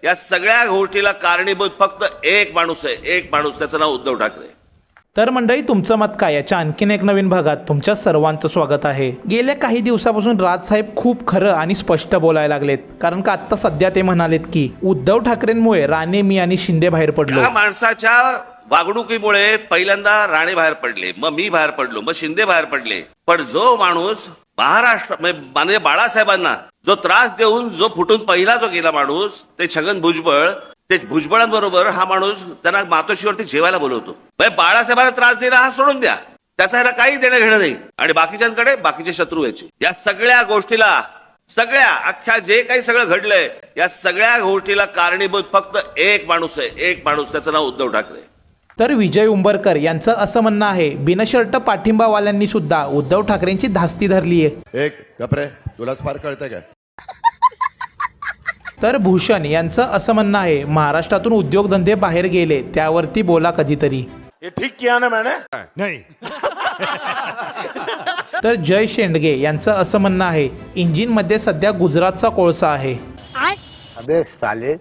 या सगळ्या गोष्टीला कारणीभूत फक्त एक माणूस आहे, एक माणूस, त्याचं नाव उद्धव ठाकरे. तर मंडळी, तुमचं मत काय याच्या आणखीन एक नवीन भागात तुमच्या सर्वांचं स्वागत आहे. गेल्या काही दिवसापासून राजसाहेब खूप खरं आणि स्पष्ट बोलायला लागलेत, कारण का आता सध्या ते म्हणालेत की उद्धव ठाकरेंमुळे राणे, मी आणि शिंदे बाहेर पडलो. या माणसाच्या वागणुकीमुळे पहिल्यांदा राणे बाहेर पडले, मग मी बाहेर पडलो, मग शिंदे बाहेर पडले. पण जो माणूस महाराष्ट्र माननीय बाळासाहेबांना जो त्रास देऊन जो फुटून पहिला जो गेला माणूस, ते छगन भुजबळ, ते भुजबळांबरोबर हा माणूस त्यांना मातोश्रीवरती जेवायला बोलवतो. बाळासाहेबांना त्रास दिला हा सोडून द्या, त्याचा ह्याला काही देणं घेणं नाही, आणि बाकीच्यांकडे बाकीचे शत्रू व्हायचे. या सगळ्या गोष्टीला, सगळ्या अख्ख्या जे काही सगळं घडलंय, या सगळ्या गोष्टीला कारणीभूत फक्त एक माणूस आहे, एक माणूस, त्याचं नाव उद्धव ठाकरे. तर विजय उंबरकर यांचं असं म्हणणं आहे, बिनशर्त पाठिंबावाल्यांनी सुद्धा उद्धव ठाकरेंची धास्ती धरली आहे. एक गपरे, तुलाच फार कळतंय काय? तर भूषण यांचं असं म्हणणं आहे, महाराष्ट्रातून उद्योगधंदे बाहेर गेले, त्यावरती बोला कधीतरी. ये ठीक किया ना मैंने? नाही. तर जय शेंडगे यांचं असं म्हणणं आहे, इंजिनमध्ये सध्या गुजरातचा कोळसा आहे. अबे साले.